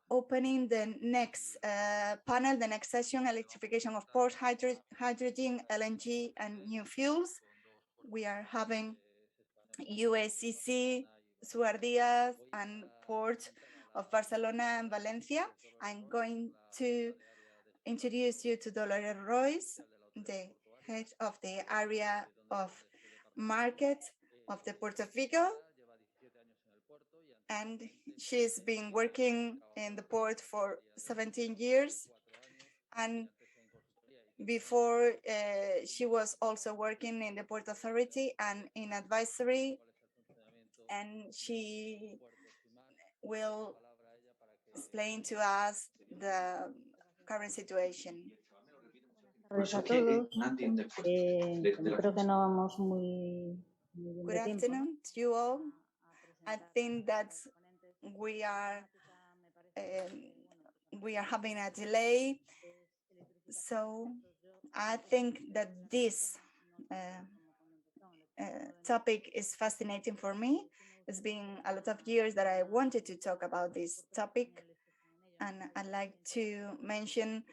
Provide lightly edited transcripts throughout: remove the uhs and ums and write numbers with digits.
opening the next panel, the next session, electrification of ports, hydrogen, LNG, and new fuels. We are having USCC, Suardias, and Port of Barcelona and Valencia. I'm going to introduce you to Dolores Royce, the head of the area of market of the Port of Vigo. And she's been working in the port for 17 years. And before, she was also working in the Port Authority and in advisory. And she will explain to us the current situation. Buenas tardes a todos. Creo que no vamos muy bien Good de tiempo. afternoon to you all. I think that we are having a delay, so I think that this topic is fascinating for me. It's been a lot of years that I wanted to talk about this topic, and I'd like to mention,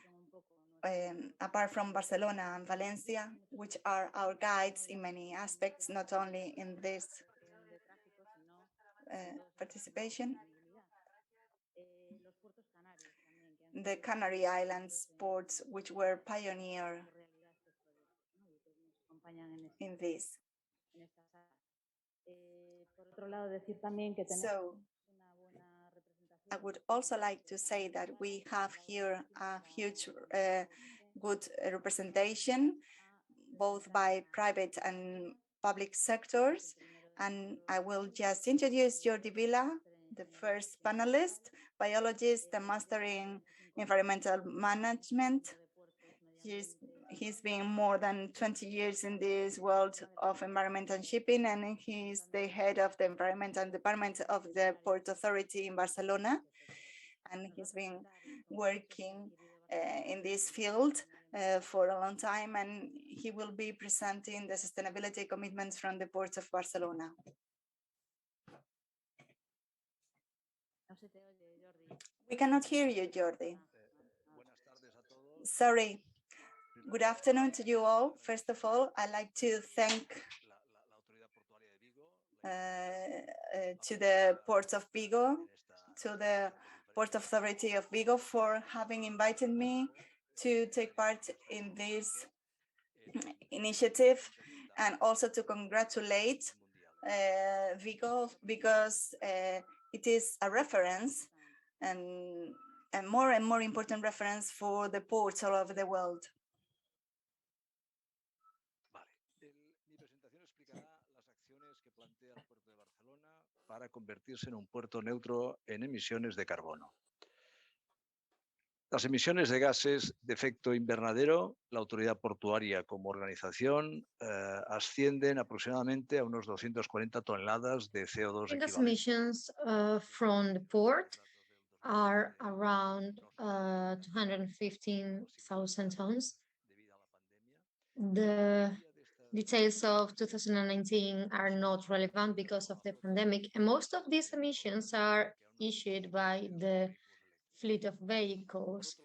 apart from Barcelona and Valencia, which are our guides in many aspects, not only in this participation, the Canary Islands ports, which were pioneer in this. So I would also like to say that we have here a huge good representation, both by private and public sectors. And I will just introduce Jordi Vila, the first panelist, biologist and master in environmental management. He's been more than 20 years in this world of environment and shipping, and he's the head of the environment and department of the Port Authority in Barcelona. And he's been working in this field for a long time, and he will be presenting the sustainability commitments from the Port of Barcelona. We cannot hear you, Jordi. Sorry. Good afternoon to you all. First of all, I'd like to thank to the Port of Vigo, to the Port Authority of Vigo for having invited me to take part in this initiative, and also to congratulate Vigo, because it is a reference and more important reference for the ports all over the world. Mi presentación explicará las acciones que plantea el puerto de Barcelona para convertirse en un puerto neutro en emisiones de carbono. Las emisiones de gases de efecto invernadero, la autoridad portuaria como organización, ascienden aproximadamente a unos 240 toneladas de CO2 equivalentes. Emissions from the port are around 215,000 tons. The details of 2019 are not relevant because of the pandemic, and most of these emissions are issued by the fleet of vehicles,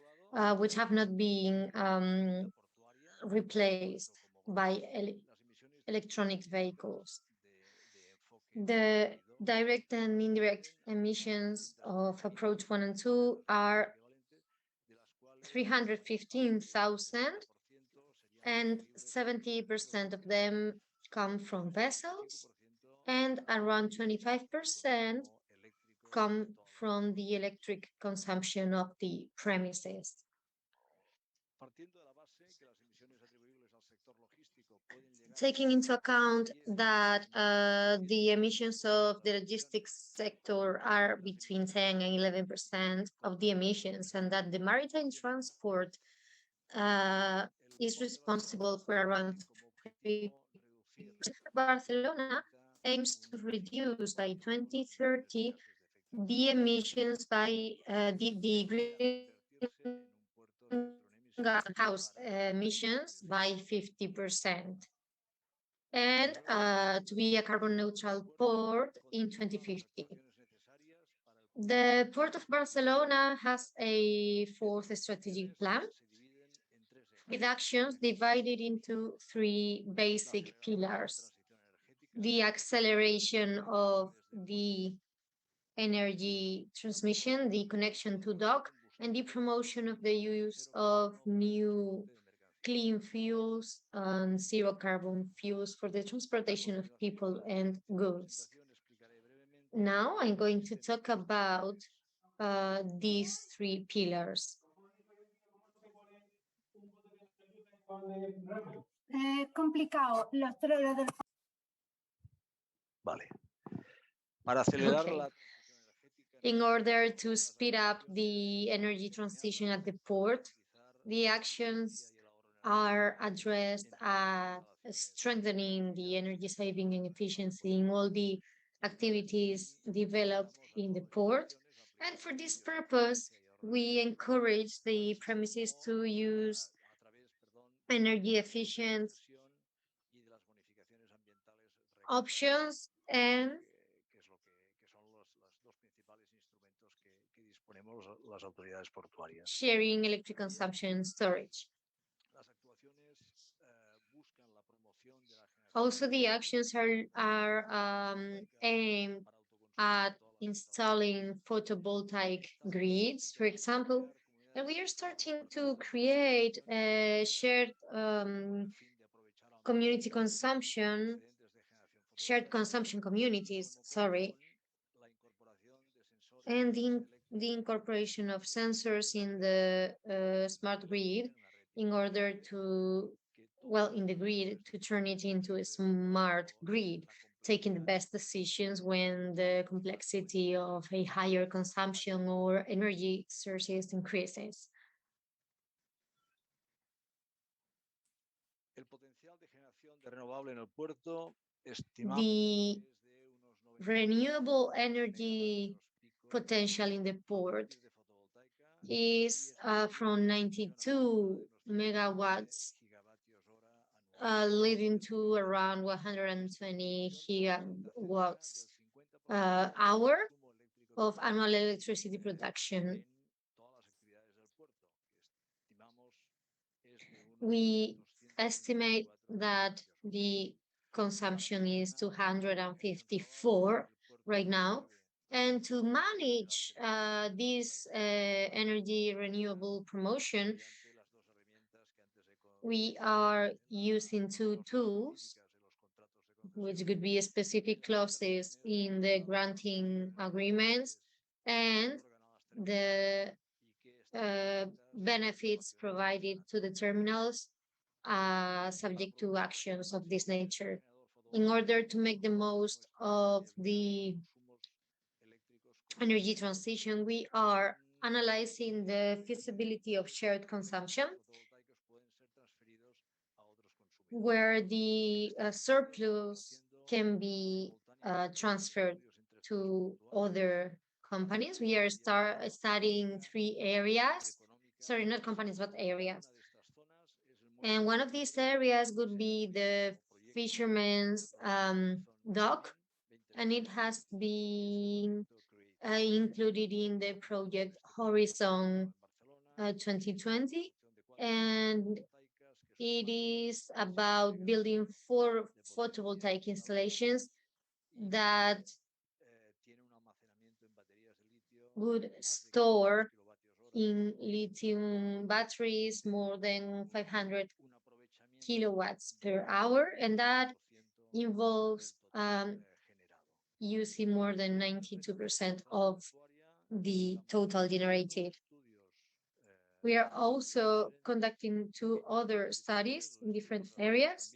which have not been replaced by electronic vehicles. The direct and indirect emissions of approach 1 and 2 are 315,000, and 70% of them come from vessels, and around 25% come from the electric consumption of the premises. Taking into account that the emissions of the logistics sector are between 10 and 11% of the emissions, and that the maritime transport is responsible for around 3%, Barcelona aims to reduce by 2030 the emissions by the greenhouse emissions by 50%, and to be a carbon neutral port in 2050. The Port of Barcelona has a fourth strategic plan with actions divided into three basic pillars: the acceleration of the energy transmission, the connection to dock, and the promotion of the use of new clean fuels and zero carbon fuels for the transportation of people and goods. Now I'm going to talk about these three pillars. Complicado. Los del Vale. Para acelerar Okay. la In order to speed up the energy transition at the port, the actions are addressed at strengthening the energy saving and efficiency in all the activities developed in the port. And for this purpose, we encourage the premises to use energy efficient options and que son los dos principales instrumentos que disponemos las autoridades portuarias. sharing electric consumption and storage. Las actuaciones buscan la promoción de la generación. Also, the actions are aimed at installing photovoltaic grids, for example, and we are starting to create a shared community consumption, shared consumption communities, sorry, and the incorporation of sensors in the smart grid in order to, well, in the grid to turn it into a smart grid, taking the best decisions when the complexity of a higher consumption or energy sources increases. El potencial de generación de renovable en el puerto estimamos The renewable energy potential in the port is from 92 megawatts, leading to around 120 gigawatts hour of annual electricity production. We estimate that the consumption is 254 right now. And to manage this energy renewable promotion, we are using two tools, which could be specific clauses in the granting agreements and the benefits provided to the terminals subject to actions of this nature. In order to make the most of the energy transition, we are analyzing the feasibility of shared consumption, where the surplus can be transferred to other companies. We are studying three areas, sorry, not companies, but areas. And one of these areas would be the fisherman's dock, and it has been included in the project Horizon 2020. And it is about building 4 photovoltaic installations that would store in lithium batteries more than 500 kilowatts per hour, and that involves using more than 92% of the total generated. We are also conducting 2 other studies in different areas,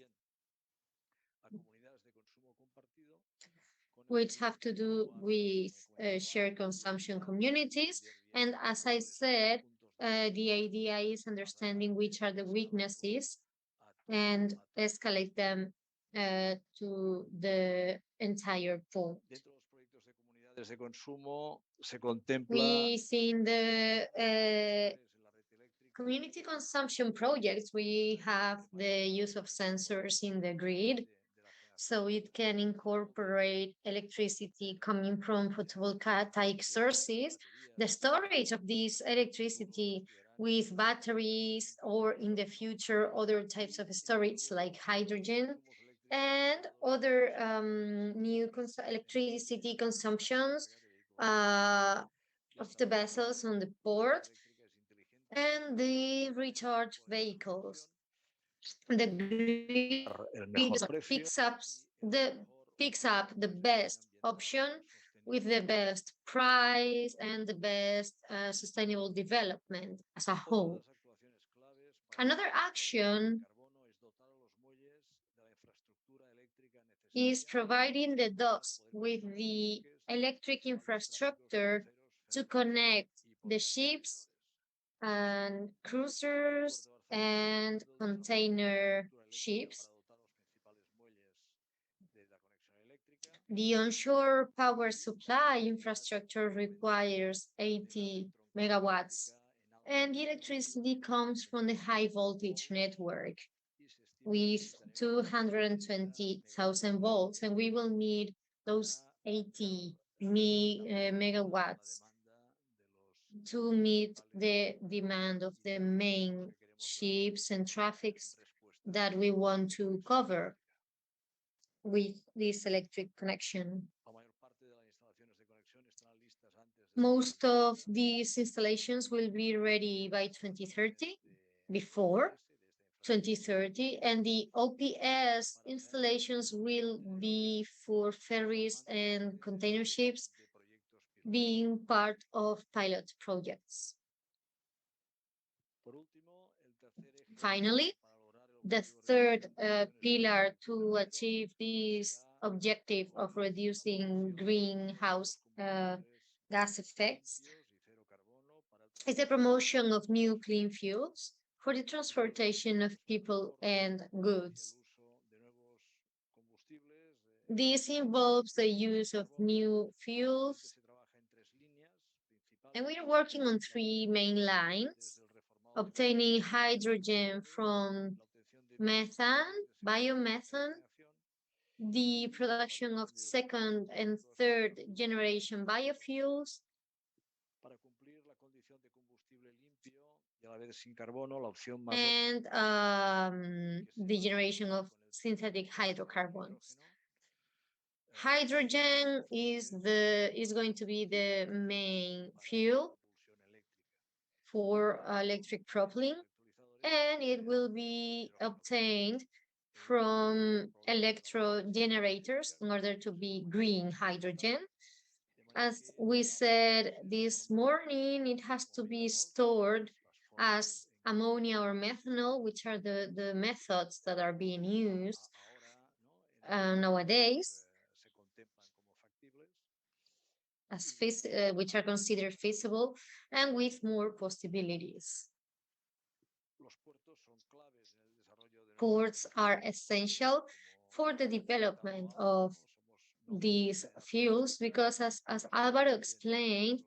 which have to do with shared consumption communities. And as I said, the idea is understanding which are the weaknesses and escalate them to the entire point. We see in the community consumption projects, we have the use of sensors in the grid. so it can incorporate electricity coming from photovoltaic sources, the storage of this electricity with batteries, or in the future, other types of storage like hydrogen, and other new electricity consumptions uh, of the vessels on the port, and the recharge vehicles. The grid El mejor precio picks up the best option with the best price and the best sustainable development as a whole. Another action is providing the docks with the electric infrastructure to connect the ships and cruisers and container ships. The onshore power supply infrastructure requires 80 megawatts, and the electricity comes from the high voltage network with 220,000 volts, and we will need those 80 megawatts to meet the demand of the main ships and traffics that we want to cover with this electric connection. Most of these installations will be ready by 2030, before 2030, and the OPS installations will be for ferries and container ships, being part of pilot projects. Finally, the third pillar to achieve this objective of reducing greenhouse gas effects is the promotion of new clean fuels for the transportation of people and goods. This involves the use of new fuels, and we are working on three main lines: obtaining hydrogen from methane, biomethane, the production of second and third generation biofuels, and the generation of synthetic hydrocarbons. Hydrogen is going to be the main fuel for electric propelling, and it will be obtained from electro generators in order to be green hydrogen. As we said this morning, it has to be stored as ammonia or methanol, which are the methods that are being used nowadays, as which are considered feasible and with more possibilities. Ports are essential for the development of these fuels because, as Alvaro explained,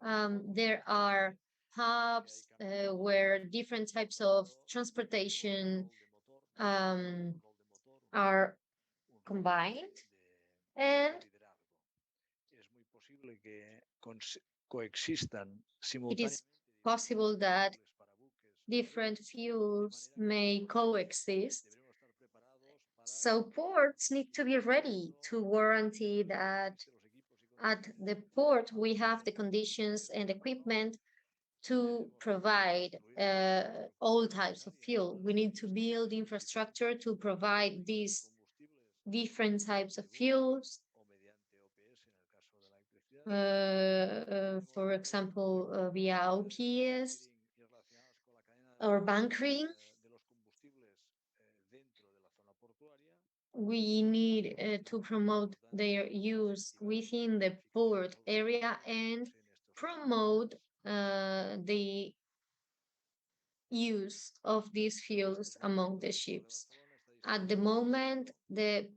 there are hubs where different types of transportation are combined, and it is possible that different fuels may coexist. So ports need to be ready to guarantee that at the port we have the conditions and equipment to provide all types of fuel. We need to build infrastructure to provide these different types of fuels. For example, via OPS or bunkering. We need to promote their use within the port area and promote the use of these fuels among the ships. At the moment, the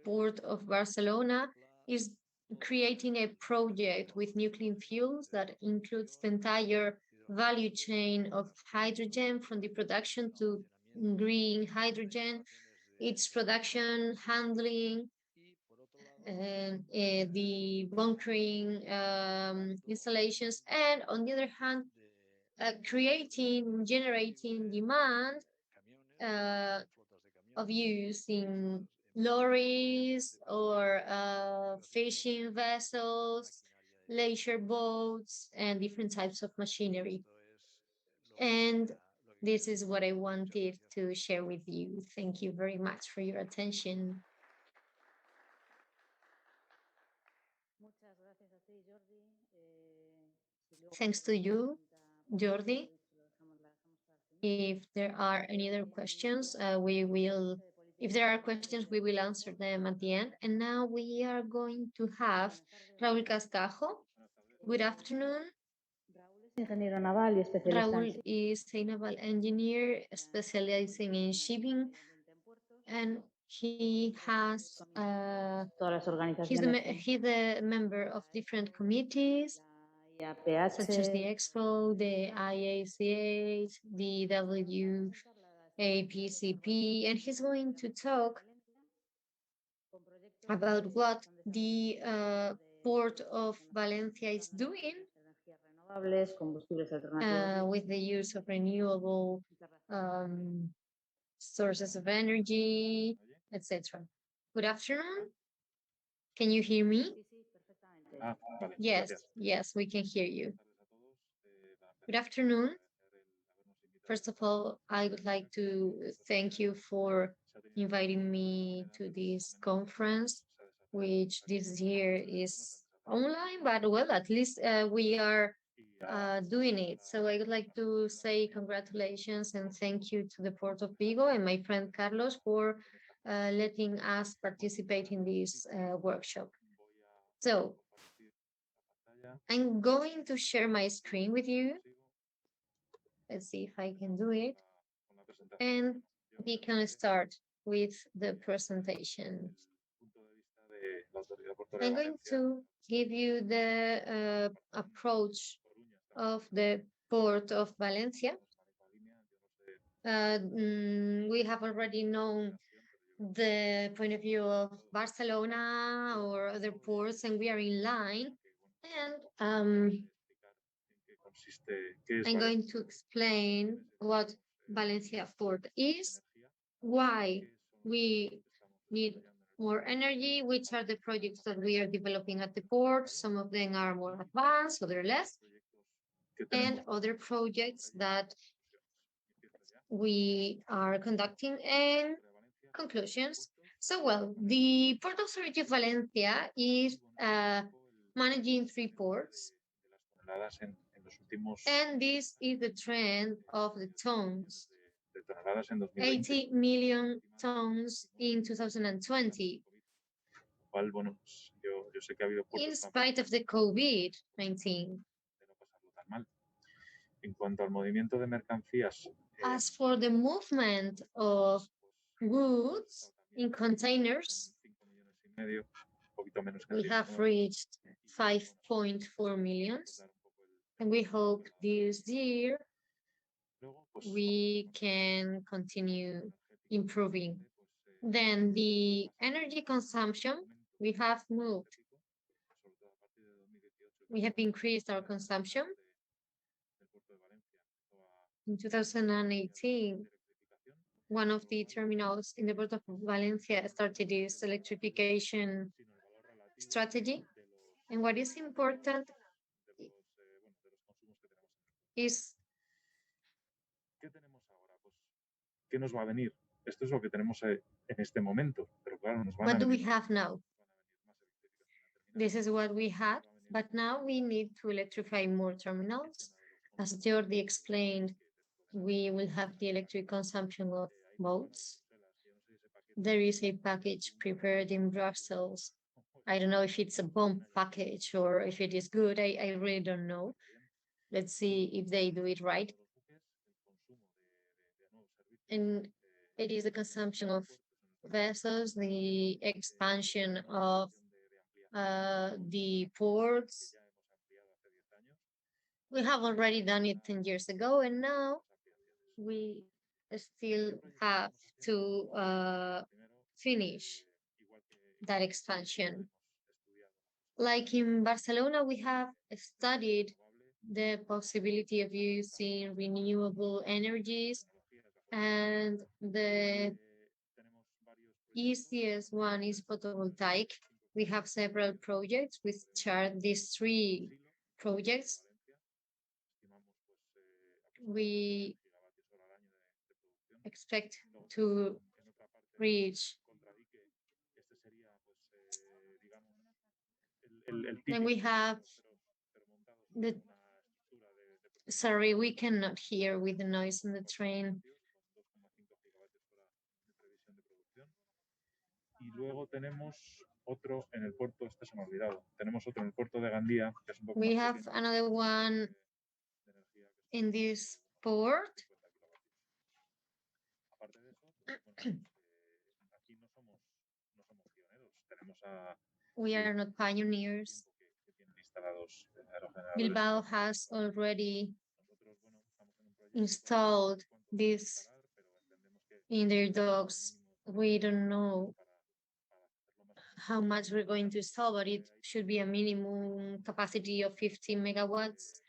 Port of Barcelona is creating a project with new clean fuels that includes the entire value chain of hydrogen, from the production to green hydrogen, its production, handling, and the bunkering installations, and on the other hand, generating demand of using lorries or fishing vessels, leisure boats, and different types of machinery. And this is what I wanted to share with you. Thank you very much for your attention. Thanks to you, Jordi. If there are any other questions, if there are questions, we will answer them at the end. And now we are going to have Raúl Cascajo. Good afternoon. Ingeniero naval y especialista Raúl is a naval engineer specializing in shipping, and he has todas las organizaciones. he's the member of different committees IAPH, such as the Expo, the IACH, the WAPCP, and he's going to talk about what the Port of Valencia is doing with the use of renewable sources of energy, etc. Good afternoon. Can you hear me? Yes, yes, we can hear you. Good afternoon. First of all, I would like to thank you for inviting me to this conference, which this year is online, but well, at least we are doing it. So I would like to say congratulations and thank you to the Port of Vigo and my friend Carlos for letting us participate in this workshop. So I'm going to share my screen with you. Let's see if I can do it. And we can start with the presentation. I'm going to give you the approach of the Port of Valencia. We have already known the point of view of Barcelona or other ports, and we are in line. And I'm going to explain what Valencia Port is, why we need more energy, which are the projects that we are developing at the port. Some of them are more advanced, other less, and other projects that we are conducting, and conclusions. So, well, the Port Authority of Valencia is managing 3 ports, and this is the trend of the tons. 80 million tons in 2020. In spite of the COVID-19. As for the movement of goods in containers, we have reached 5.4 million, and we hope this year we can continue improving. Then the energy consumption, we have increased our consumption. In 2018, one of the terminals in the Port of Valencia started this electrification strategy. And what is important is what do we have now? This is what we had, but now we need to electrify more terminals. As Jordi explained, we will have the electric consumption of boats. There is a package prepared in Brussels. I don't know if it's a bomb package or if it is good. I really don't know. Let's see if they do it right. And it is the consumption of vessels, the expansion of the ports. We have already done it 10 years ago, and now we still have to finish that expansion. Like in Barcelona, we have studied the possibility of using renewable energies, and the easiest one is photovoltaic. We have several projects which are these three projects. We expect to reach. And we have the, sorry, we cannot hear with the noise on the train. Y luego tenemos otro en el puerto, este se me ha olvidado. Tenemos otro en el puerto de Gandía, que es un poco We más have pequeño, another one de energía que in this port. 50 kilovatios. Aparte de eso, pues, bueno, aquí no somos pioneros. Tenemos a We are not pioneers. que tienen instalados aerogeneradores. Bilbao has already Nosotros, bueno, estamos en un proyecto installed this in their docks. We don't know how much we're going to install, but it should be a minimum capacity of 50 megawatts,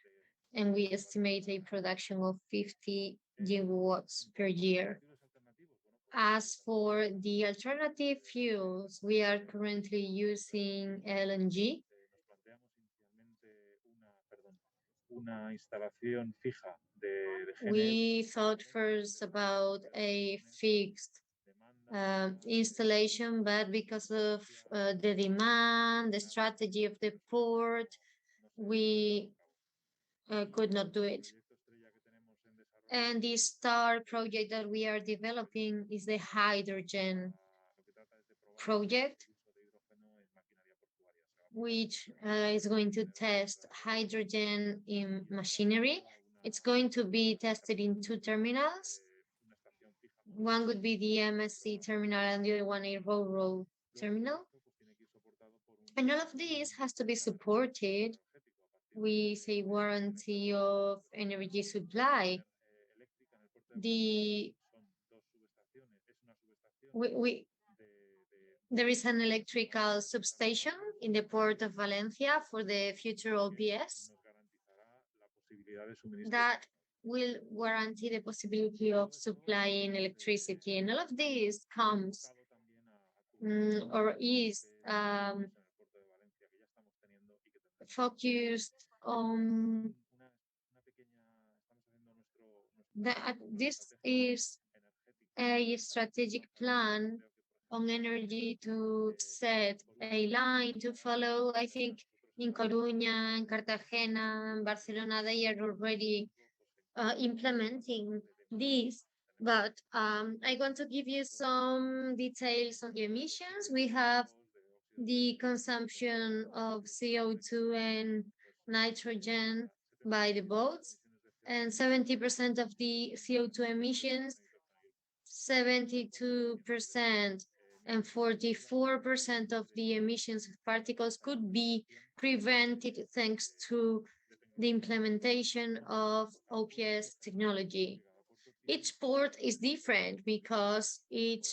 and we estimate a production of 50 gigawatts per year. As for the alternative fuels, we are currently using LNG. Nos planteamos inicialmente una instalación fija de We thought first about a fixed installation, but because of the demand, the strategy of the port, we could not do it. And the star project that we are developing is the hydrogen project, which is going to test hydrogen in machinery. It's going to be tested in two terminals. One would be the MSC terminal and the other one a Ro-Ro terminal. And all of this has to be supported with a warranty of energy supply. There is an electrical substation in the port of Valencia for the future OPS that will guarantee the possibility of supplying electricity. And all of this comes or is focused on that. This is a strategic plan on energy to set a line to follow. I think in Coruña, in Cartagena, and Barcelona, they are already implementing this. But I want to give you some details on the emissions. We have the consumption of CO2 and nitrogen by the boats, and 70% of the CO2 emissions, 72% and 44% of the emissions of particles could be prevented thanks to the implementation of OPS technology. Each port is different because each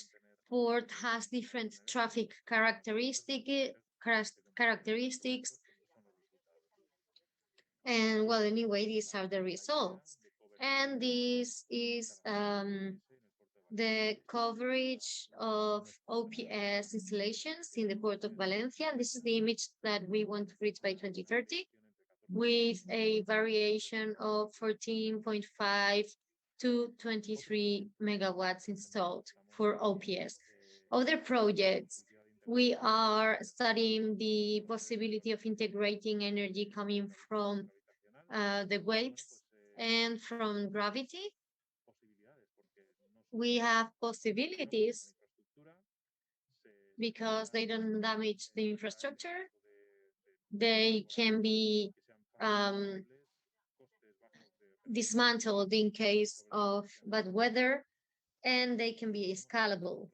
port has different traffic characteristics. And well, anyway, these are the results. And this is the coverage of OPS installations in the port of Valencia. And this is the image that we want to reach by 2030, with a variation of 14.5 to 23 megawatts installed for OPS. Other projects, we are studying the possibility of integrating energy coming from the waves and from gravity. We have possibilities because they don't damage the infrastructure. They can be dismantled in case of bad weather, and they can be scalable.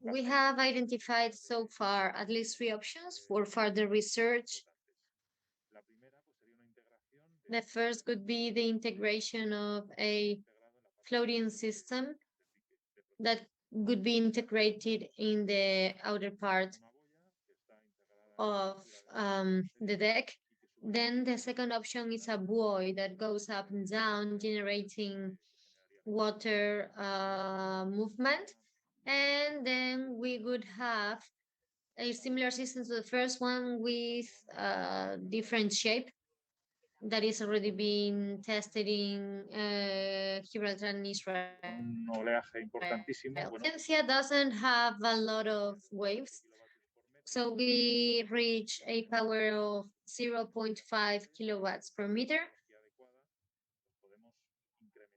We have identified so far at least 3 options for further research. The first could be the integration of a floating system that would be integrated in the outer part of the deck. Then the second option is a buoy that goes up and down, generating water movement. And then we would have a similar system to the first one with different shape that is already being tested in Gibraltar and Israel. Un oleaje importantísimo. Valencia doesn't have a lot of waves, so we reach a power of 0.5 kilowatts per meter.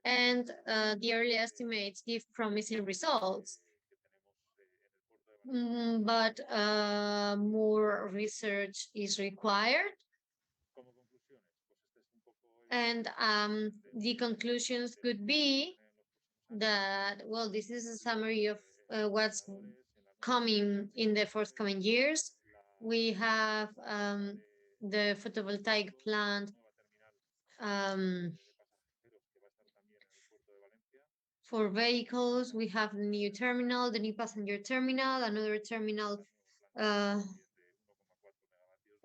And the early estimates give promising results. But more research is required. And the conclusions could be that, well, this is a summary of what's coming in the forthcoming years. We have the photovoltaic plant for vehicles. We have the new terminal, the new passenger terminal, another terminal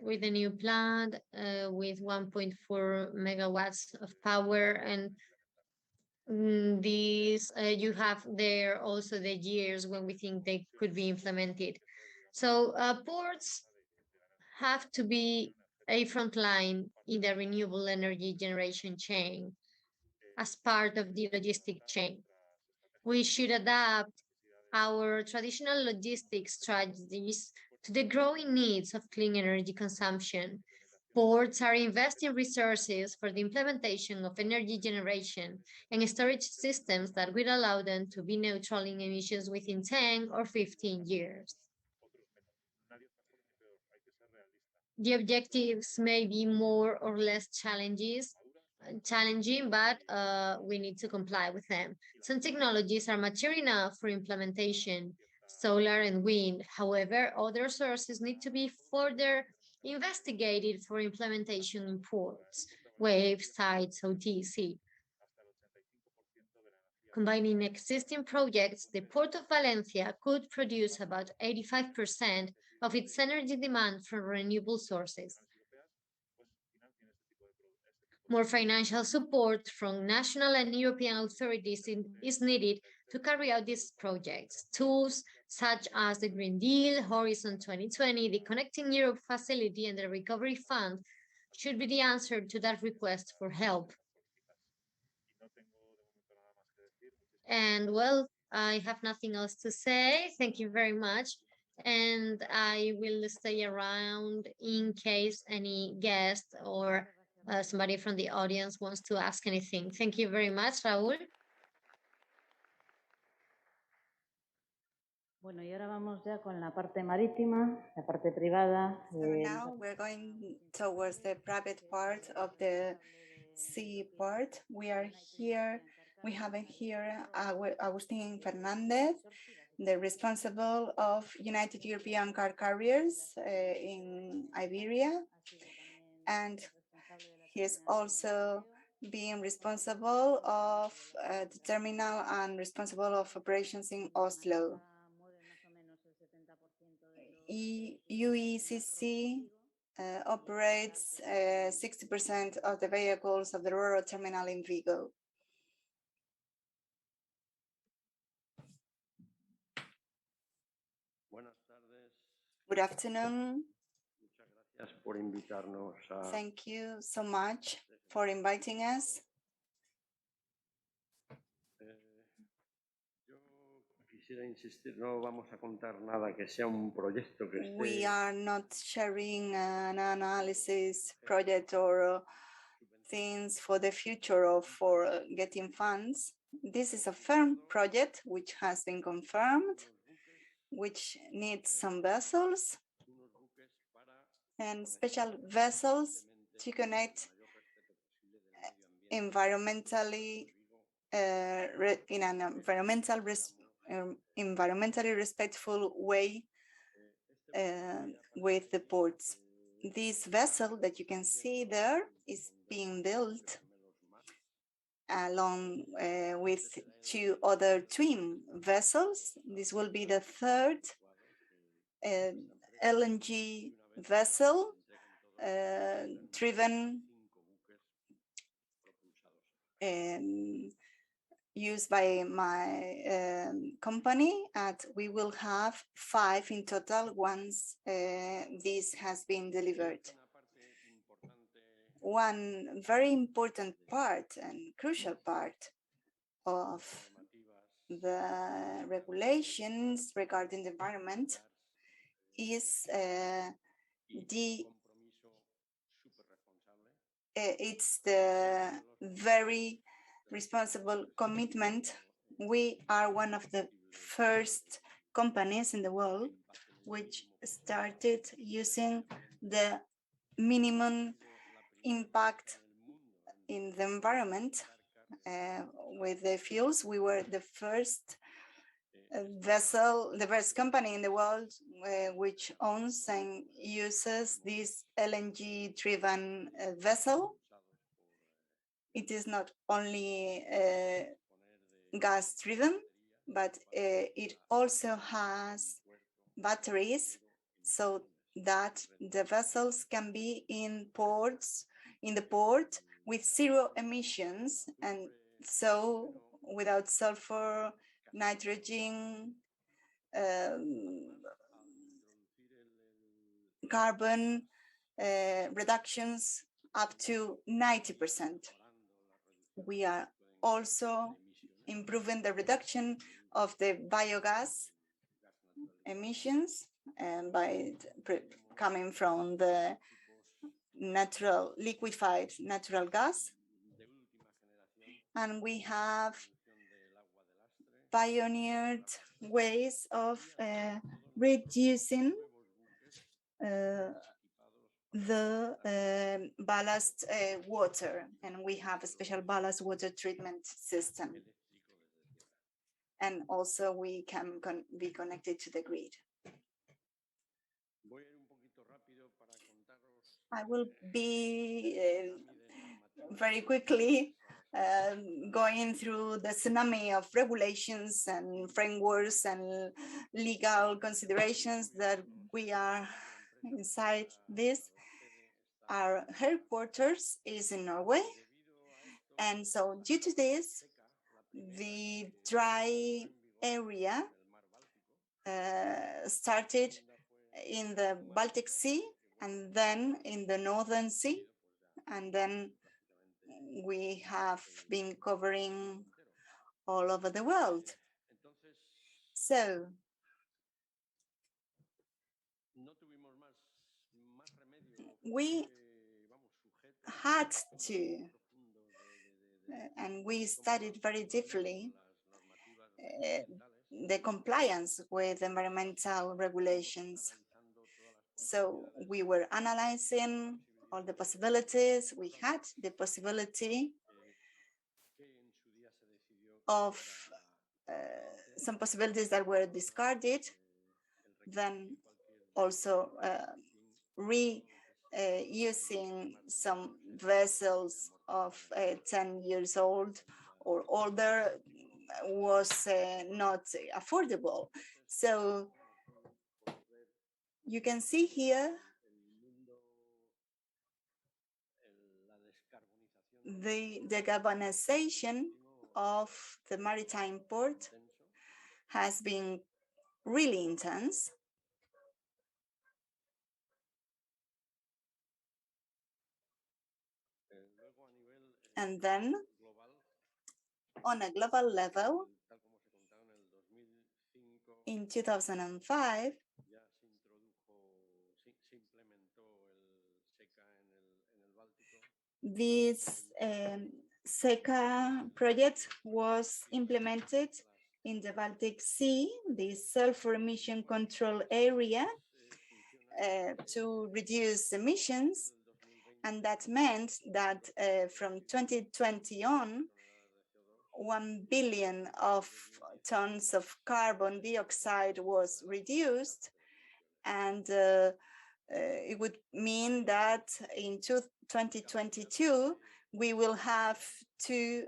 with a new plant with 1.4 megawatts of power. And these you have there also the years when we think they could be implemented. So ports have to be a front line in the renewable energy generation chain as part of the logistic chain. We should adapt our traditional logistics strategies to the growing needs of clean energy consumption. Ports are investing resources for the implementation of energy generation and storage systems that will allow them to be neutral in emissions within 10 or 15 years. The objectives may be more or less challenging, but we need to comply with them. Some technologies are mature enough for implementation, solar and wind. However, other sources need to be further investigated for implementation in ports, waves, sites, OTC. Combining existing projects, the Port of Valencia could produce about 85% of its energy demand from renewable sources. More financial support from national and European authorities is needed to carry out these projects. Tools such as the Green Deal, Horizon 2020, the Connecting Europe Facility, and the Recovery Fund should be the answer to that request for help. And well, I have nothing else to say. Thank you very much. And I will stay around in case any guest or somebody from the audience wants to ask anything. Thank you very much, Raúl. Bueno, y ahora vamos ya con la parte marítima, la parte privada. So now we're going towards the private part of the sea part. We are here, we have here Agustín Fernández, the responsible of United European Car Carriers in Iberia. And he is also being responsible of the terminal and responsible of operations in Oslo. UECC operates 60% of the vehicles of the rural terminal in Vigo. Good afternoon. Thank you so much for inviting us. We are not sharing an analysis project or things for the future or for getting funds. This is a firm project which has been confirmed, which needs some vessels and special vessels to connect environmentally in an environmentally respectful way with the ports. This vessel that you can see there is being built along with 2 other twin vessels. This will be the third LNG vessel driven used by my company, and we will have 5 in total once this has been delivered. One very important part and crucial part of the regulations regarding the environment is it's the very responsible commitment. We are one of the first companies in the world which started using the minimum impact in the environment with the fuels. We were the first vessel, the first company in the world which owns and uses this LNG-driven vessel. It is not only gas-driven, but it also has batteries so that the vessels can be in the port with 0 emissions, and so without sulfur, nitrogen, carbon reductions up to 90%. We are also improving the reduction of the biogas emissions by coming from the liquefied natural gas. And we have pioneered ways of reducing the ballast water, and we have a special ballast water treatment system. And also we can be connected to the grid. I will be very quickly going through the tsunami of regulations and frameworks and legal considerations that we are inside this. Our headquarters is in Norway. And so due to this, the dry area started in the Baltic Sea and then in the Northern Sea. And then we have been covering all over the world. So we had to, and we studied very deeply the compliance with environmental regulations. So we were analyzing all the possibilities. We had the possibility of some possibilities that were discarded, then also reusing some vessels of 10 years old or older was not affordable. So you can see here the decarbonization of the maritime port has been really intense. And then on a global level, in 2005, this SECA project was implemented in the Baltic Sea, the sulfur emission control area, to reduce emissions. And that meant that from 2020 on, 1 billion of tons of carbon dioxide was reduced. And it would mean that in 2022, we will have to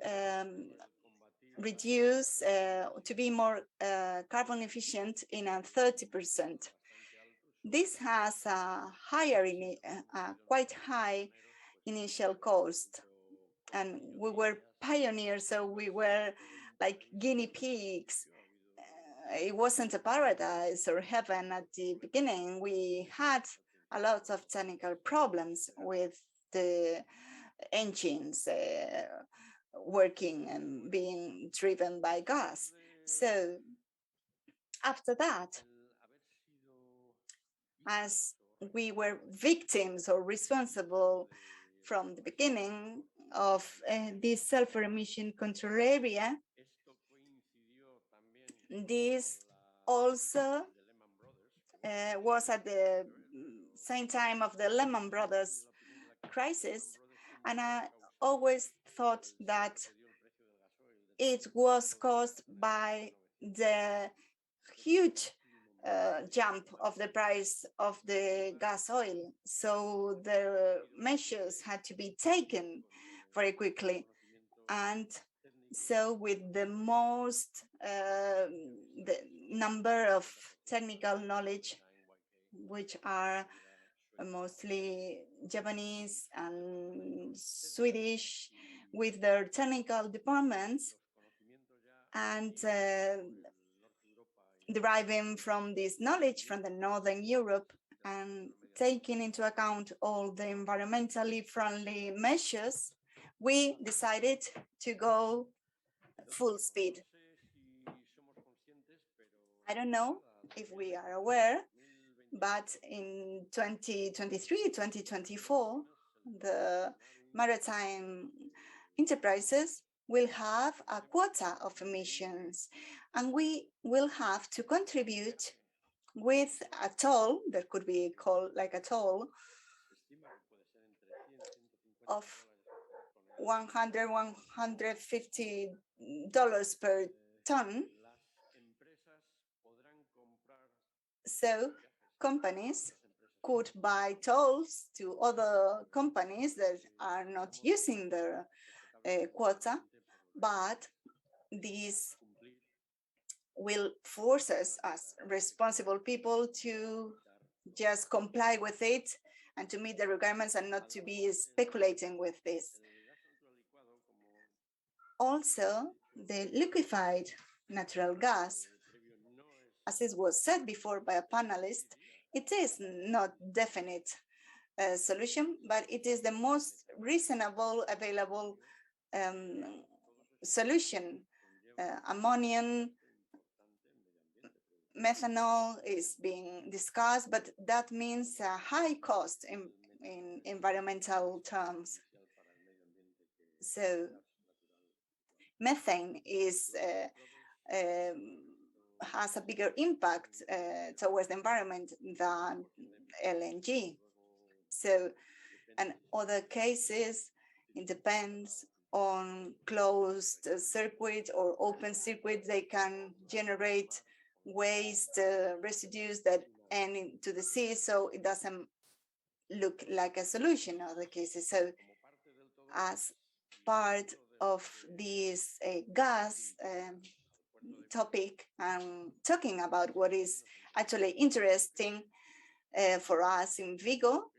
reduce, to be more carbon efficient in a 30%. This has a higher, quite high initial cost. And we were pioneers, so we were like guinea pigs. It wasn't a paradise or heaven at the beginning. We had a lot of technical problems with the engines working and being driven by gas. So after that, as we were victims or responsible from the beginning of this sulfur emission control area, this also was at the same time of the Lehman Brothers crisis. And I always thought that it was caused by the huge jump of the price of the gas oil. So the measures had to be taken very quickly. And so with the most, the number of technical knowledge, which are mostly Japanese and Swedish, with their technical departments, and deriving from this knowledge from the Northern Europe and taking into account all the environmentally friendly measures, we decided to go full speed. I don't know if we are aware, but in 2023, 2024, the maritime enterprises will have a quota of emissions, and we will have to contribute with a toll that could be called like a toll of $100, $150 per ton. So companies could buy tolls to other companies that are not using their quota, but these will force us as responsible people to just comply with it and to meet the requirements and not to be speculating with this. Also, the liquefied natural gas, as it was said before by a panelist, it is not definite solution, but it is the most reasonable available solution. Ammonium, methanol is being discussed, but that means a high cost in environmental terms. So methane is has a bigger impact towards the environment than LNG. So, in other cases, it depends on closed circuit or open circuit. They can generate waste residues that end into the sea, so it doesn't look like a solution in other cases. So, as part of this gas topic, talking about what is actually interesting for us in Vigo.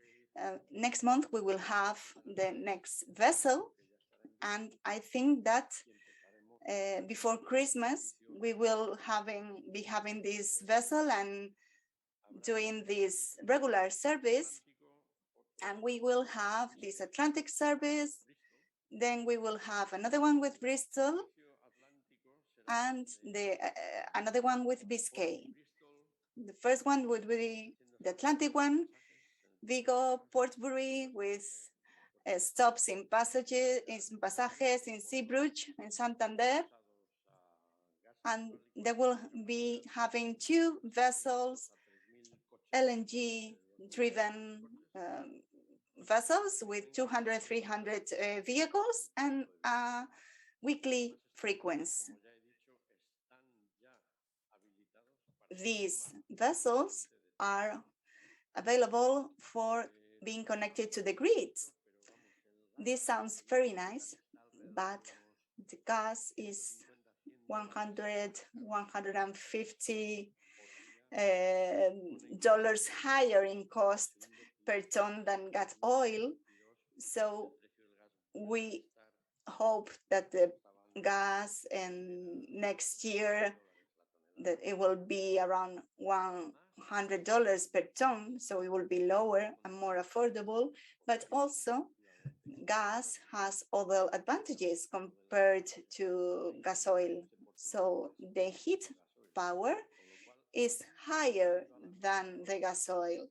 Next month, we will have the next vessel. And I think that before Christmas, we will be having this vessel and doing this regular service. And we will have this Atlantic service. Then we will have another one with Bristol and another one with Biscay. The first one would be the Atlantic one, Vigo, Portbury, with stops in Pasajes, in Zeebrugge, in Santander. And they will be having 2 vessels, LNG-driven vessels with 200, 300 vehicles and a weekly frequency. These vessels are available for being connected to the grids, This sounds very nice, but the gas is 100, 150 dollars higher in cost per ton than gas oil. So we hope that the gas and next year that it will be around $100 per ton, so it will be lower and more affordable, but also gas has other advantages compared to gas oil. So the heat power is higher than the gas oil.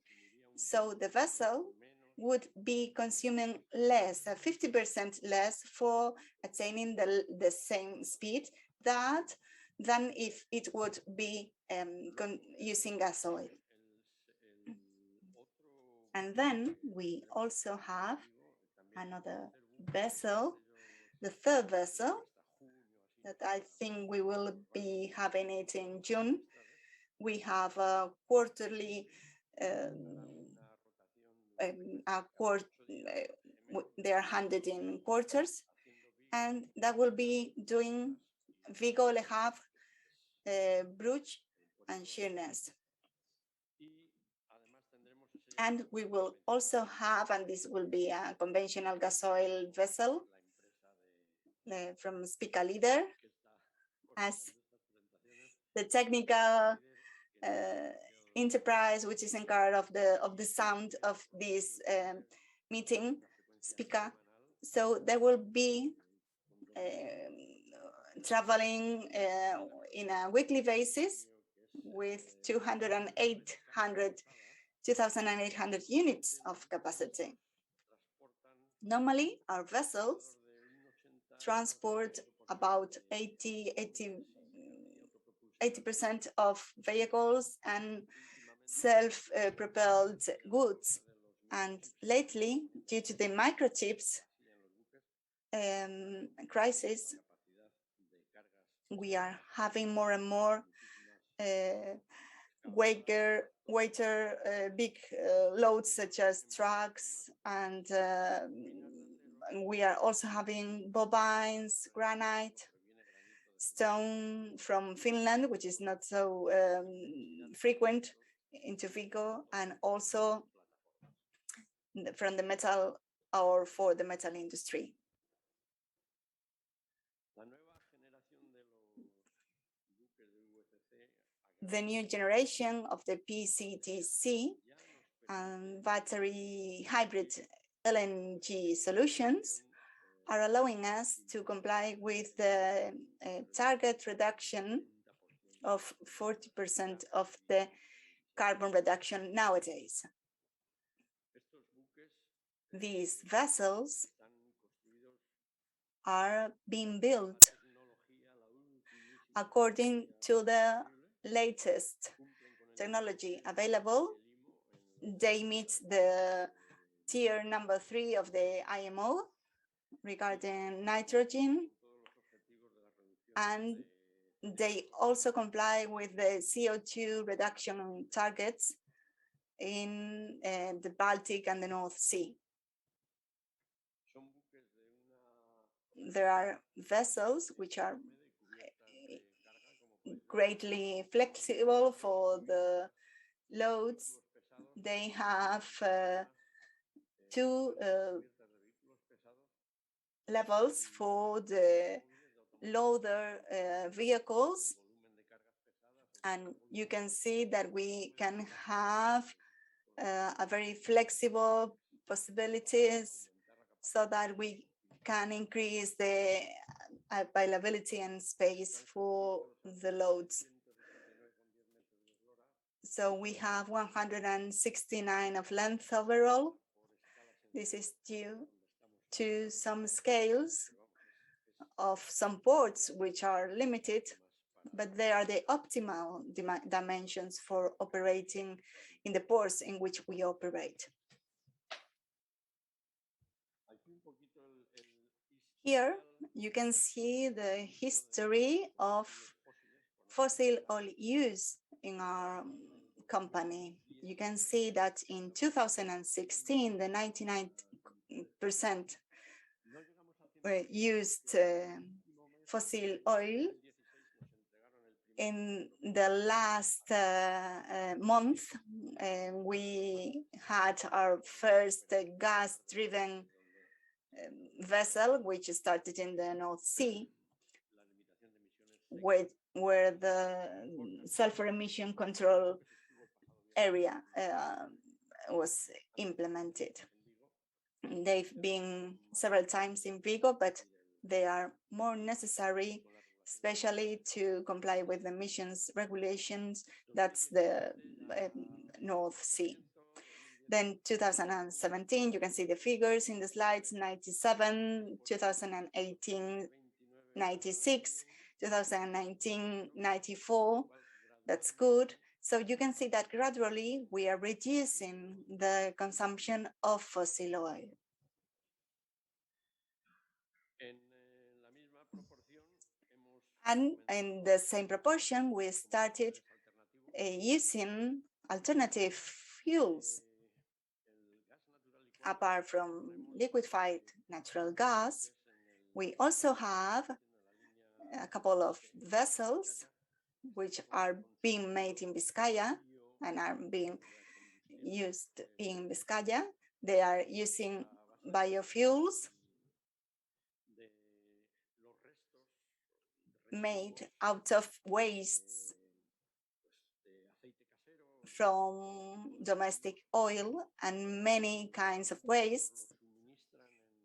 So the vessel would be consuming less, 50% less for attaining the same speed than if it would be using gas oil. And then we also have another vessel, the third vessel, that I think we will be having it in June. We have a quarterly, they are handed in quarters, and that will be doing Vigo, Le Havre, Bruges, and Sheerness. And we will also have, and this will be a conventional gas oil vessel from Spica Leader, as the technical enterprise which is in charge of the sound of this meeting, Spica. So there will be traveling in a weekly basis with 2,800 units of capacity. Normally, our vessels transport about 80% of vehicles and self-propelled goods. And lately, due to the microchips crisis, we are having more and more big loads such as trucks, and we are also having bovines, granite, stone from Finland, which is not so frequent into Vigo, and also from the metal or for the metal industry. The new generation of the PCTC and battery hybrid LNG solutions are allowing us to comply with the target reduction of 40% of the carbon reduction nowadays. These vessels are being built according to the latest technology available. They meet the tier number 3 of the IMO regarding nitrogen, and they also comply with the CO2 reduction targets in the Baltic and the North Sea. There are vessels which are greatly flexible for the loads. They have two levels for the loader vehicles, and you can see that we can have a very flexible possibilities so that we can increase the availability and space for the loads. So we have 169 of length overall. This is due to some scales of some ports which are limited, but they are the optimal dimensions for operating in the ports in which we operate. Here you can see the history of fossil oil use in our company. You can see that in 2016, the 99% used fossil oil. In the last month, we had our first gas-driven vessel, which started in the North Sea, where the sulfur emission control area was implemented. They've been several times in Vigo, but they are more necessary, especially to comply with emissions regulations. That's the North Sea. Then 2017, you can see the figures in the slides, 97, 2018, 96, 2019, 94. That's good. So you can see that gradually we are reducing the consumption of fossil oil. And in the same proportion, we started using alternative fuels. Apart from liquefied natural gas, we also have a couple of vessels which are being made in Vizcaya and are being used in Vizcaya. They are using biofuels made out of wastes from domestic oil and many kinds of wastes,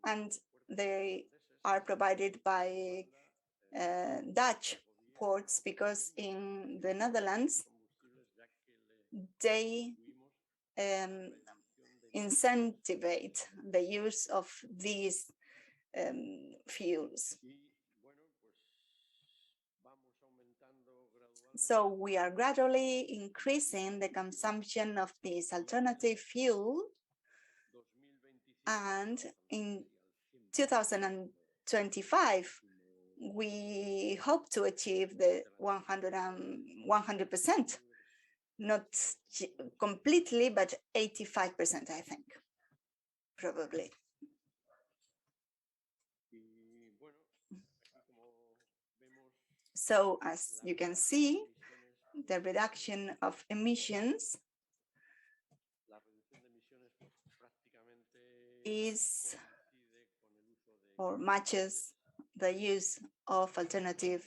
and they are provided by Dutch ports, because in the Netherlands they incentivize the use of these fuels. So we are gradually increasing the consumption of this alternative fuel, and in 2025, we hope to achieve the 100%, not completely, but 85%, I think, probably. So as you can see, the reduction of emissions is or matches the use of alternative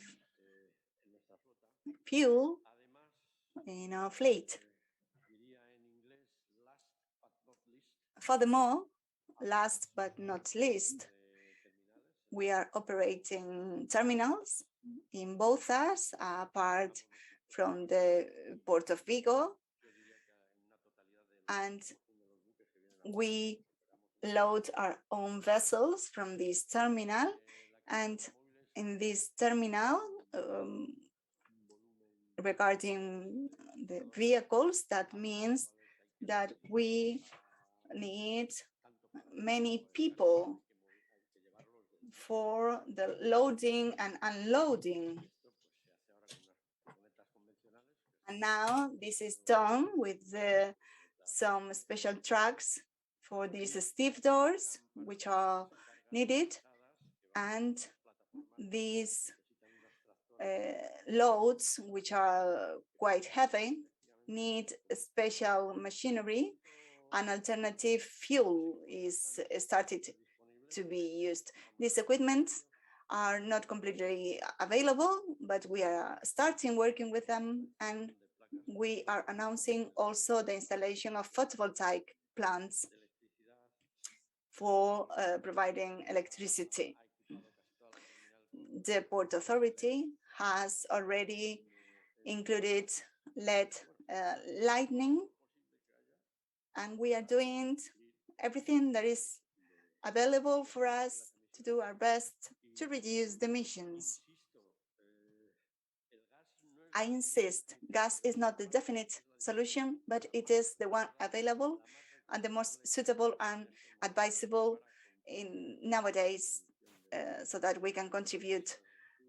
fuel in our fleet. Furthermore, last but not least, we are operating terminals in Bouzas, apart from the Port of Vigo, and we load our own vessels from this terminal. And in this terminal, regarding the vehicles, that means that we need many people for the loading and unloading. And now this is done with some special trucks for these stiff doors, which are needed. And these loads, which are quite heavy, need special machinery, and alternative fuel is started to be used. These equipment are not completely available, but we are starting working with them, and we are announcing also the installation of photovoltaic plants for providing electricity. The Port Authority has already included LED lighting, and we are doing everything that is available for us to do our best to reduce the emissions. I insist, gas is not the definite solution, but it is the one available and the most suitable and advisable in nowadays, so that we can contribute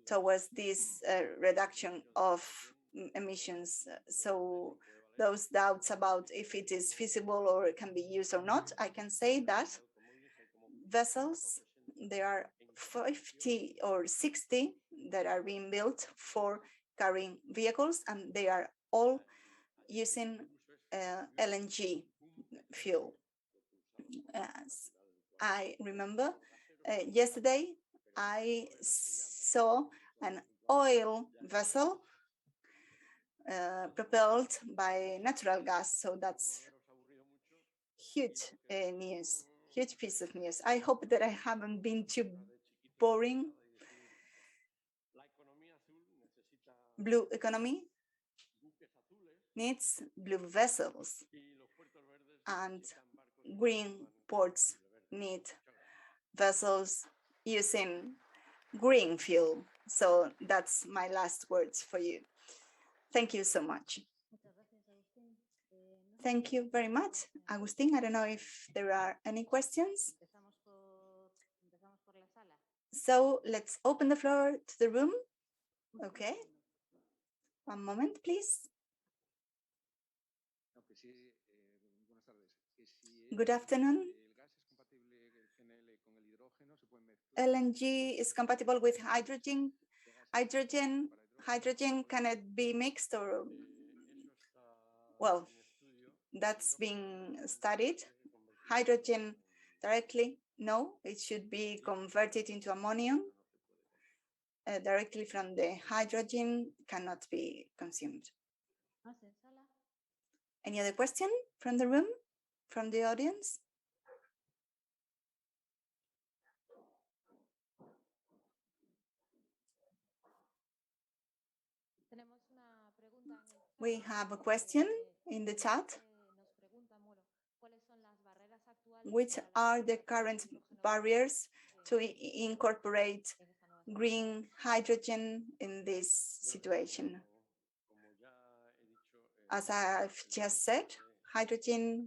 towards this reduction of emissions. So those doubts about if it is feasible or it can be used or not, I can say that vessels, they are 50 or 60 that are being built for carrying vehicles, and they are all using LNG fuel. As I remember, yesterday I saw an oil vessel propelled by natural gas, so that's huge news, huge piece of news. I hope that I haven't been too boring. Blue economy needs blue vessels, and green ports need vessels using green fuel. So that's my last words for you. Thank you so much. Thank you very much, Agustin. I don't know if there are any questions. So let's open the floor to the room. Okay. One moment, please. Good afternoon. LNG is compatible with hydrogen. Hydrogen cannot be mixed, or well, that's being studied. Hydrogen directly, no, it should be converted into ammonium. Directly from the hydrogen cannot be consumed. Any other question from the room, from the audience? We have a question in the chat. Which are the current barriers to incorporate green hydrogen in this situation? As I've just said,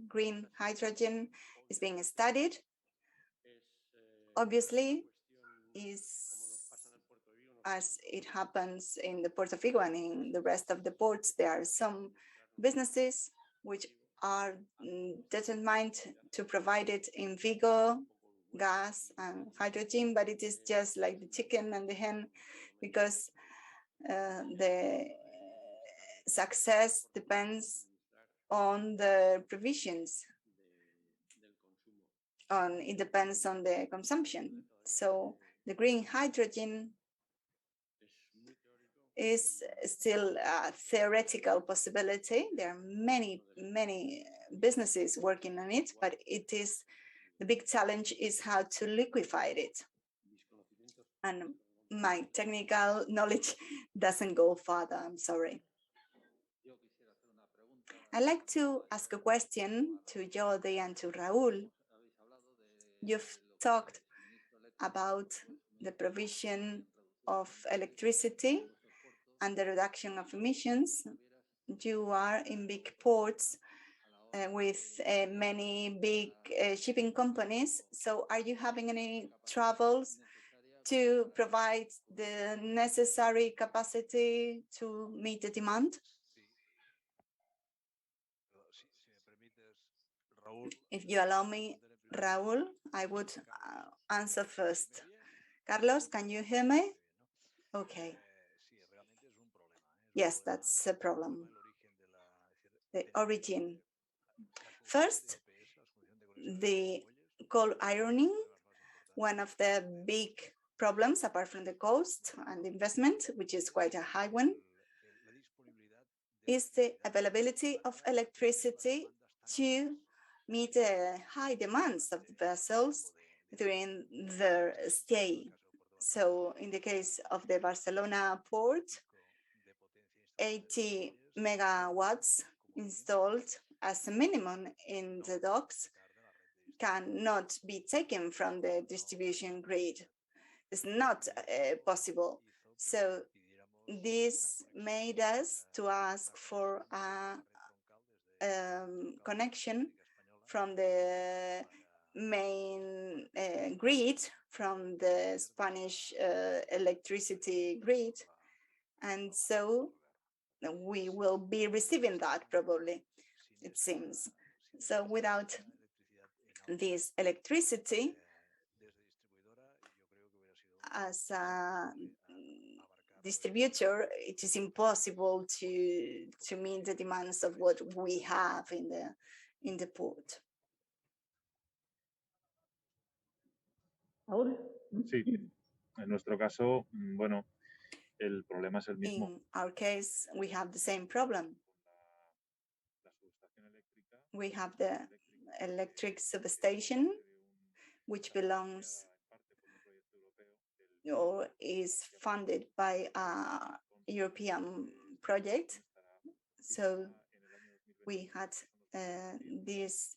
green hydrogen is being studied. Obviously, as it happens in the Port of Vigo and in the rest of the ports, there are some businesses which are determined to provide it in Vigo, gas and hydrogen, but it is just like the chicken and the hen, because the success depends on the provisions. It depends on the consumption. So the green hydrogen is still a theoretical possibility. There are many businesses working on it, but the big challenge is how to liquefy it. And my technical knowledge doesn't go further, I'm sorry. I'd like to ask a question to Jordi and to Raúl. You've talked about the provision of electricity and the reduction of emissions. You are in big ports with many big shipping companies. So are you having any troubles to provide the necessary capacity to meet the demand? If you allow me, Raúl, I would answer first. Carlos, can you hear me? Okay. Yes, that's a problem. The origin. First, the coal ironing, one of the big problems, apart from the cost and investment, which is quite a high one, is the availability of electricity to meet the high demands of the vessels during their stay. So in the case of the Barcelona port, 80 megawatts installed as a minimum in the docks cannot be taken from the distribution grid. It's not possible. So this made us to ask for a connection from the main grid, from the Spanish electricity grid. And so we will be receiving that probably, it seems. So without this electricity, as a distributor, it is impossible to meet the demands of what we have in the port. Raúl. Sí, en nuestro caso, bueno, el problema es el mismo. In our case, we have the same problem. We have the electric substation, which belongs or is funded by a European project. So we had this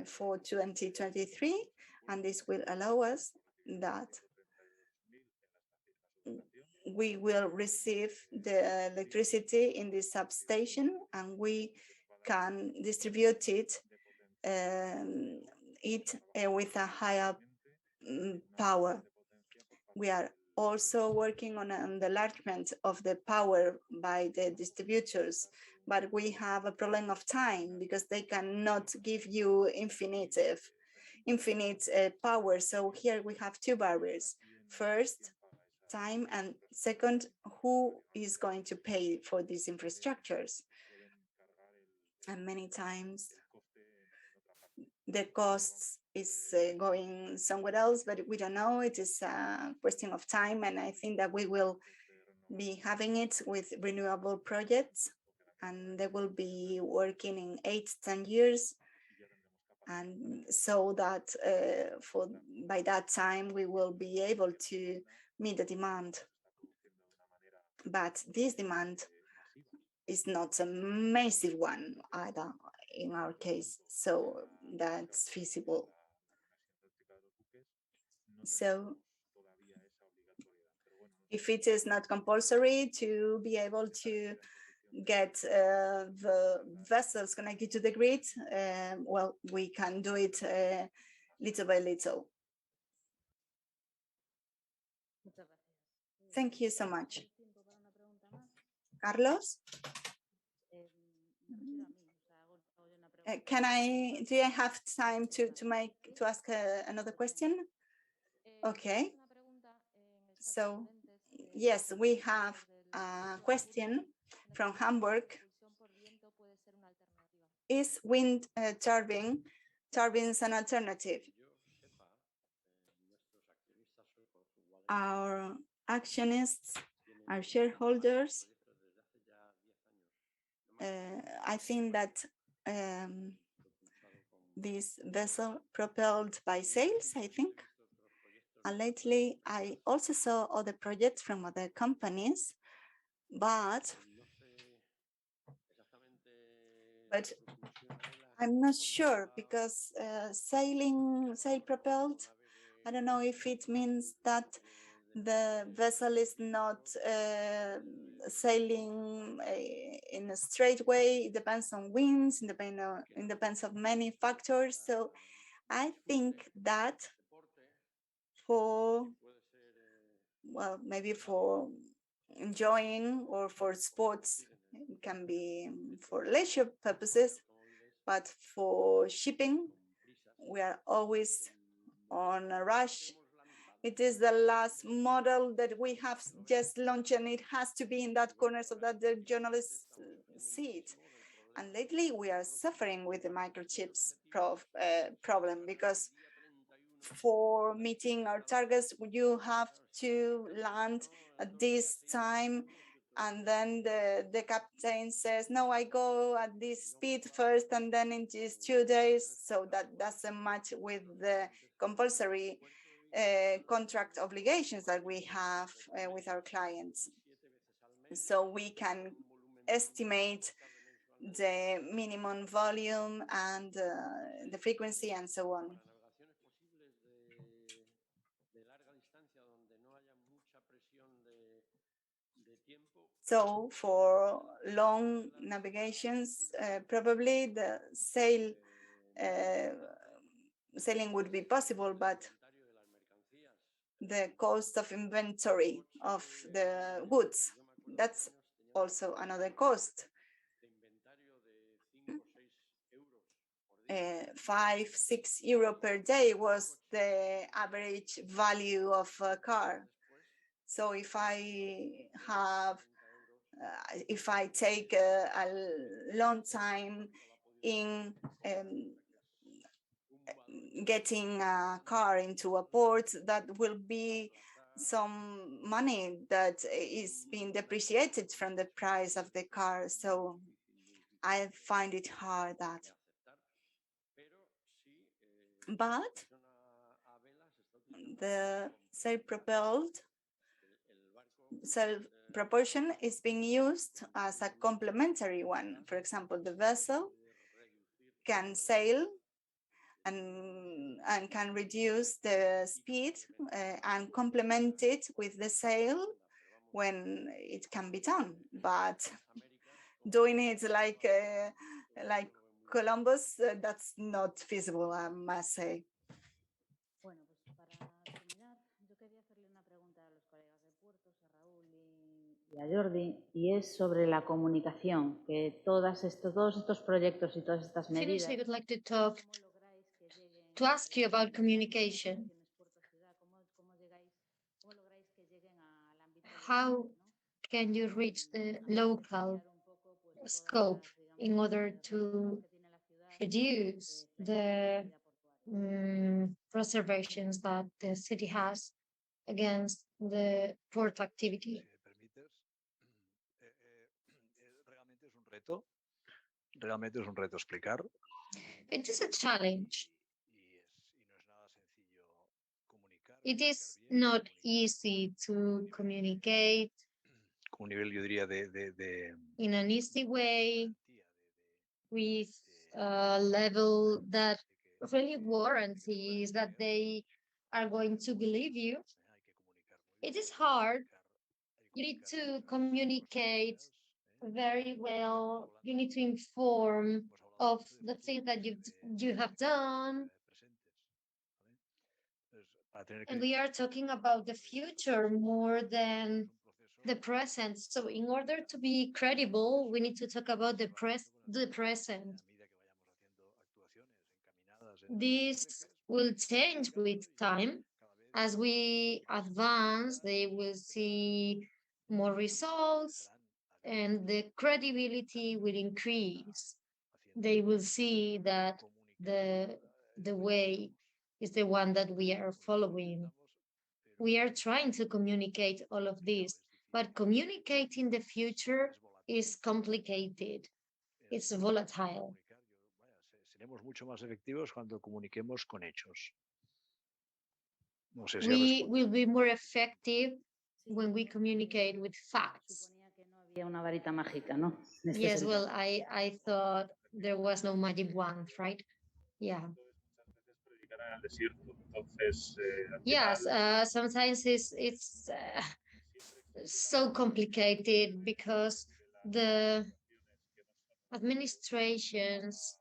for 2023, and this will allow us that we will receive the electricity in this substation, and we can distribute it with a higher power. We are also working on an enlargement of the power by the distributors, but we have a problem of time because they cannot give you infinite power. So here we have two barriers. First, time, and second, who is going to pay for these infrastructures? And many times the costs is going somewhere else, but we don't know. It is a question of time, and I think that we will be having it with renewable projects, and they will be working in 8-10 years, and so that by that time we will be able to meet the demand. But this demand is not a massive one either in our case, so that's feasible. So if it is not compulsory to be able to get the vessels connected to the grid, well, we can do it little by little. Thank you so much. Carlos? Do I have time to ask another question? Okay. So yes, we have a question from Hamburg. Is wind turbines an alternative? Our actionists, our shareholders, I think that this vessel propelled by sails, I think. And lately, I also saw other projects from other companies, but I'm not sure because sail propelled, I don't know if it means that the vessel is not sailing in a straight way. It depends on winds, it depends on many factors. So I think that maybe for enjoying or for sports, it can be for leisure purposes, but for shipping, we are always on a rush. It is the last model that we have just launched, and it has to be in that corner so that the journalists see it. And lately, we are suffering with the microchips problem because for meeting our targets, you have to land at this time. And then the captain says, no, I go at this speed first, and then in just 2 days. So that doesn't match with the compulsory contract obligations that we have with our clients. So we can estimate the minimum volume and the frequency and so on. So for long navigations, probably the sailing would be possible, but the cost of inventory of the goods, that's also another cost. 5-6 euro per day was the average value of a car. So if I take a long time in getting a car into a port, that will be some money that is being depreciated from the price of the car. So I find it hard that. But the self-propulsion is being used as a complementary one. For example, the vessel can sail and can reduce the speed and complement it with the sail when it can be done. But doing it like Columbus, that's not feasible, I must say. Bueno, pues para terminar, yo quería hacerle una pregunta a los colegas de puertos, a Raúl y a Jordi, y es sobre la comunicación, que todos estos proyectos y todas estas medidas. I would like to ask you about communication. How can you reach the local scope in order to reduce the reservations that the city has against the port activity? Realmente es un reto explicar. It is a challenge. It is not easy to communicate Con un nivel, yo diría, in an easy way with a level that really warranties that they are going to believe you. It is hard. You need to communicate very well. You need to inform of the things that you have done. And we are talking about the future more than the present. So in order to be credible, we need to talk about the present. This will change with time. As we advance, they will see more results and the credibility will increase. They will see that the way is the one that we are following. We are trying to communicate all of this, but communicating the future is complicated. It's volatile. Seremos mucho más efectivos cuando comuniquemos con hechos. No sé si We will be more effective when we communicate with facts. Una varita mágica, ¿no? Yes, well, I thought there was no magic wand, right? Yeah. Yes, sometimes it's so complicated because the administrations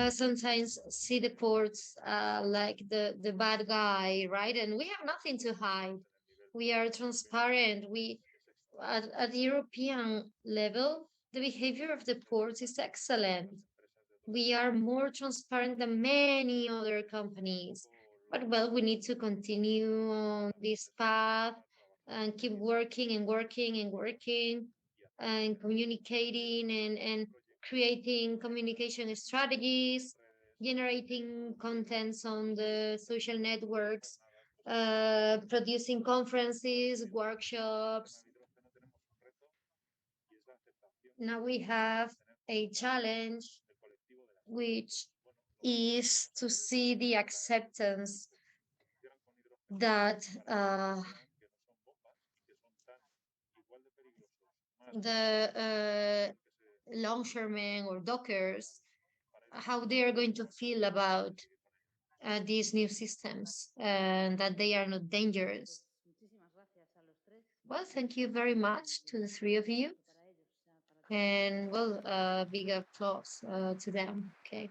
sometimes see the ports like the bad guy, right? And we have nothing to hide. We are transparent. We at the European level, the behavior of the ports is excellent. We are more transparent than many other companies. But well, we need to continue on this path and keep working and working and working and communicating and creating communication strategies, generating contents on the social networks, producing conferences, workshops. Now we have a challenge, which is to see the acceptance that the longshoremen or dockers, how they are going to feel about these new systems and that they are not dangerous. Well, thank you very much to the three of you. And well, big applause to them. Okay.